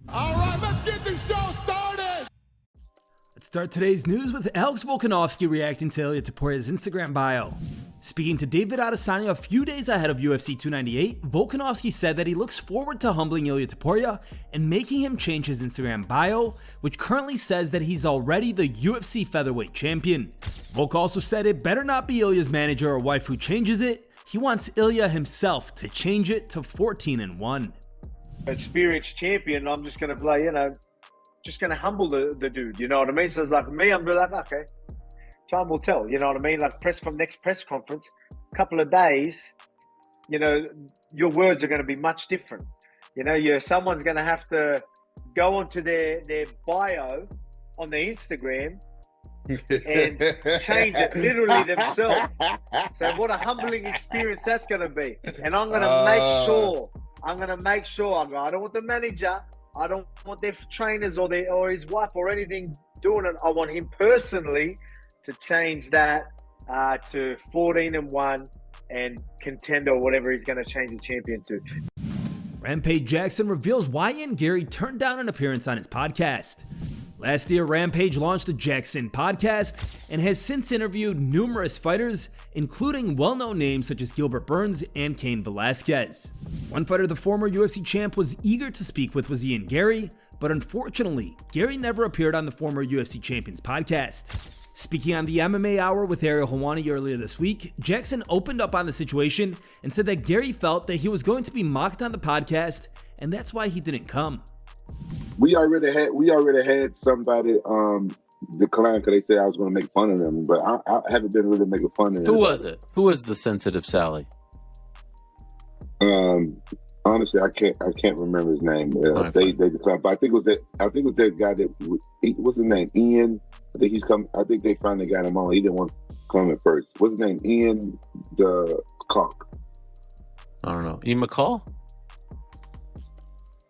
All right, let's get this show started. Let's start today's news with Alex Volkanovski reacting to Ilia Topuria's Instagram bio. Speaking to David Adesanya a few days ahead of UFC 298, Volkanovski said that he looks forward to humbling Ilia Topuria and making him change his Instagram bio, which currently says that he's already the UFC featherweight champion. Volk also said it better not be Ilia's manager or wife who changes it. He wants Ilia himself to change it to 14-1. Experienced champion, I'm just going to play, just going to humble the dude, you know what I mean? So it's like me, I'm like, okay, time will tell, you know what I mean? Like next press conference, couple of days, your words are going to be much different. Someone's going to have to go onto their bio on their Instagram and change it literally themselves. So what a humbling experience that's going to be. And I'm going to make sure, I don't want the manager, I don't want their trainers or his wife or anything doing it. I want him personally to change that to 14-1 and contender, whatever he's going to change the champion to. Rampage Jackson reveals why Ian Garry turned down an appearance on his podcast. Last year, Rampage launched the Jackson podcast and has since interviewed numerous fighters, including well-known names such as Gilbert Burns and Cain Velasquez. One fighter the former UFC champ was eager to speak with was Ian Garry, but unfortunately, Garry never appeared on the former UFC champion's podcast. Speaking on the MMA Hour with Ariel Helwani earlier this week, Jackson opened up on the situation and said that Garry felt that he was going to be mocked on the podcast, and that's why he didn't come. We already had somebody decline because they said I was going to make fun of them, but I haven't been really making fun of them. Who was it? Who was the sensitive Sally? Honestly, I can't remember his name. They declined, but I think it was that guy that what's his name? Ian. I think he's come. I think they finally got him on. He didn't want to come at first. What's his name? Ian the Cock. I don't know. Ian McCall.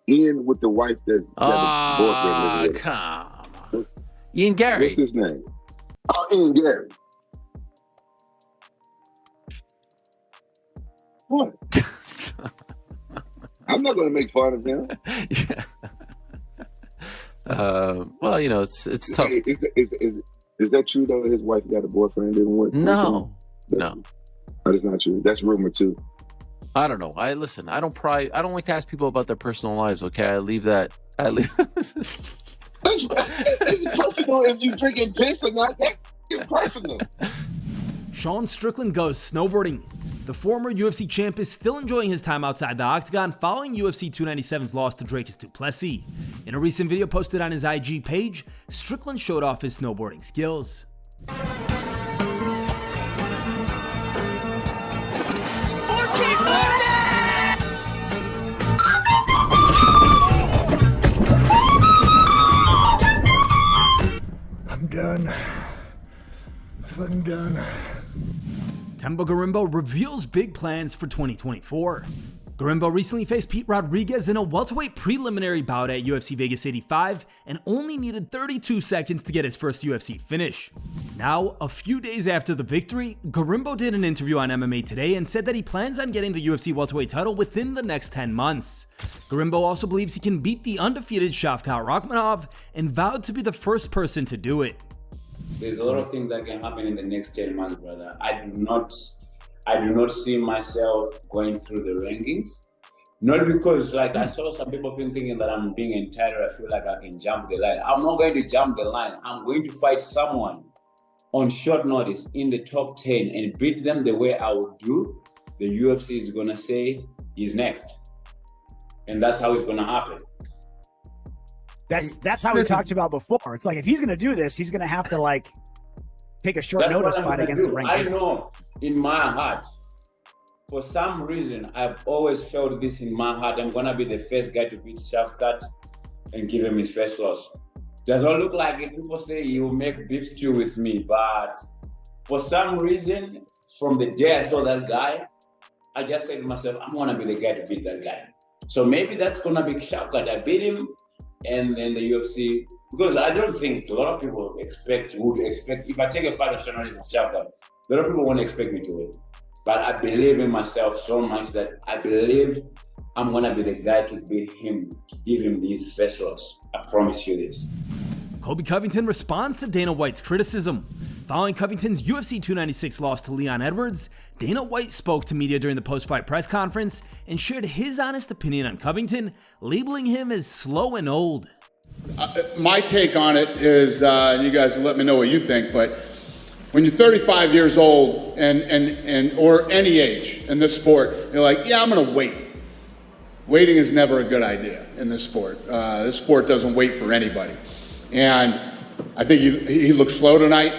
Ian with the wife that's boyfriend. Come on. Ian Garry. What's his name? Oh, Ian Garry. What? I'm not going to make fun of him. Yeah. Well, it's tough. Is that true though? His wife got a boyfriend, didn't work? No. That's not true. That's rumor too. I don't know. I don't like to ask people about their personal lives. Okay, I leave that. It's personal if you drinking piss or not. That's personal. Sean Strickland goes snowboarding. The former UFC champ is still enjoying his time outside the octagon following UFC 297's loss to Dricus du Plessis. In a recent video posted on his IG page, Strickland showed off his snowboarding skills. I'm done. I'm done. Themba Gorimbo reveals big plans for 2024. Gorimbo recently faced Pete Rodriguez in a welterweight preliminary bout at UFC Vegas 85 and only needed 32 seconds to get his first UFC finish. Now, a few days after the victory, Gorimbo did an interview on MMA Today and said that he plans on getting the UFC welterweight title within the next 10 months. Gorimbo also believes he can beat the undefeated Shavkat Rahkmonov and vowed to be the first person to do it. There's a lot of things that can happen in the next 10 months, brother. I do not see myself going through the rankings. Not because, I saw some people thinking that I'm being entitled. I feel like I can jump the line. I'm not going to jump the line. I'm going to fight someone on short notice in the top 10 and beat them the way I would do. The UFC is going to say he's next. And that's how it's going to happen. That's how we talked about before. It's like, if he's going to do this, he's going to have to take a short notice fight against the ranked. I know in my heart, for some reason, I've always felt this in my heart. I'm going to be the first guy to beat Shavkat and give him his first loss. Does not look like it. People say he will make beef stew with me, but for some reason, from the day I saw that guy, I just said to myself, I'm going to be the guy to beat that guy. So maybe that's going to be Shavkat. I beat him. And then the UFC, because I don't think a lot of people would expect, if I take a fight of Shavkat, a lot of people won't expect me to win. But I believe in myself so much that I believe I'm gonna be the guy to beat him, to give him these first loss. I promise you this. Colby Covington responds to Dana White's criticism. Following Covington's UFC 296 loss to Leon Edwards, Dana White spoke to media during the post-fight press conference and shared his honest opinion on Covington, labeling him as slow and old. My take on it is, you guys let me know what you think, but when you're 35 years old or any age in this sport, you're like, yeah, I'm gonna wait. Waiting is never a good idea in this sport. This sport doesn't wait for anybody. And I think he looked slow tonight.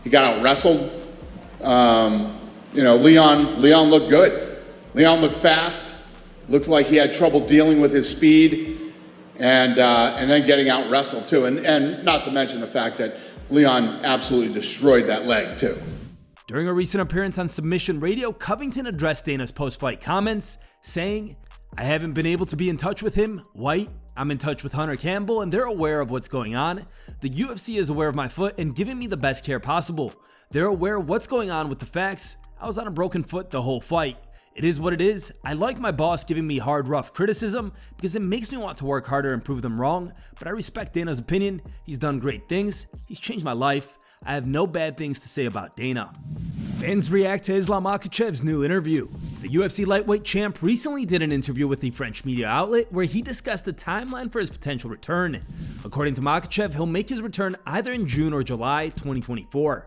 He got out wrestled. Leon looked good. Leon looked fast. Looked like he had trouble dealing with his speed, and then getting out wrestled too. And not to mention the fact that Leon absolutely destroyed that leg too. During a recent appearance on Submission Radio, Covington addressed Dana's post-fight comments, saying, "I haven't been able to be in touch with him, White. I'm in touch with Hunter Campbell and they're aware of what's going on. The UFC is aware of my foot and giving me the best care possible. They're aware of what's going on with the facts. I was on a broken foot the whole fight. It is what it is. I like my boss giving me hard, rough criticism because it makes me want to work harder and prove them wrong, but I respect Dana's opinion. He's done great things. He's changed my life. I have no bad things to say about Dana." Fans react to Islam Makhachev's new interview. The UFC lightweight champ recently did an interview with the French media outlet where he discussed the timeline for his potential return. According to Makhachev, he'll make his return either in June or July 2024.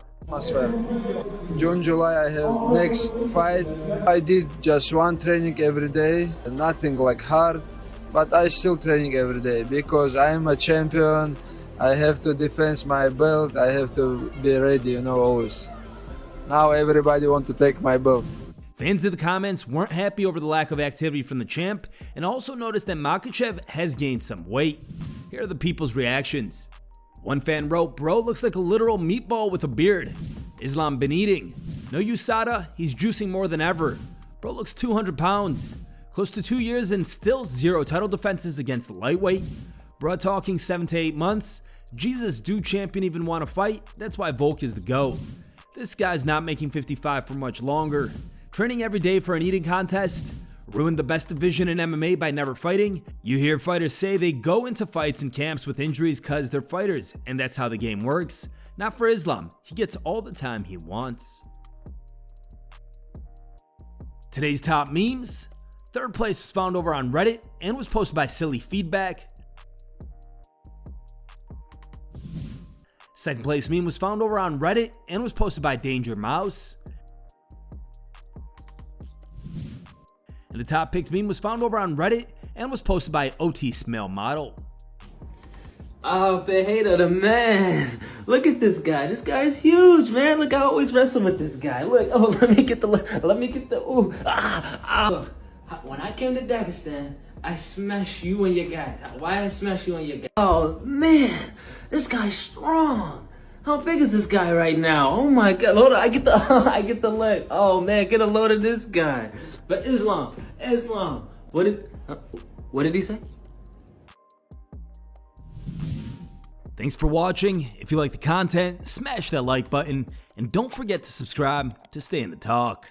June, July, I have next fight. I did just one training every day, nothing like hard, but I still training every day because I am a champion. I have to defend my belt. I have to be ready, always. Now everybody want to take my belt. Fans in the comments weren't happy over the lack of activity from the champ and also noticed that Makhachev has gained some weight. Here are the people's reactions. One fan wrote, "Bro looks like a literal meatball with a beard. Islam been eating. No USADA, he's juicing more than ever. Bro looks 200 pounds. Close to 2 years and still 0 title defenses against the lightweight. Bro talking 7 to 8 months. Jesus, do champion even want to fight? That's why Volk is the GOAT. This guy's not making 55 for much longer. Training every day for an eating contest. Ruined the best division in MMA by never fighting. You hear fighters say they go into fights and camps with injuries cause they're fighters, and that's how the game works. Not for Islam. He gets all the time he wants." Today's top memes. Third place was found over on Reddit and was posted by Silly Feedback. Second place meme was found over on Reddit and was posted by Danger Mouse. And the top picked meme was found over on Reddit and was posted by OT Smell Model. Oh, Fajita, the man. Look at this guy. This guy is huge, man. Look, I always wrestle with this guy. Look, oh, let me get the, ooh, When I came to Dagestan, I smashed you and your guys. Why I smash you and your guys? Oh, man. This guy's strong. How big is this guy right now? Oh my God, Lord, I get the leg. Oh man, get a load of this guy. But Islam, what did he say? Thanks for watching. If you like the content, smash that like button and don't forget to subscribe to stay in the talk.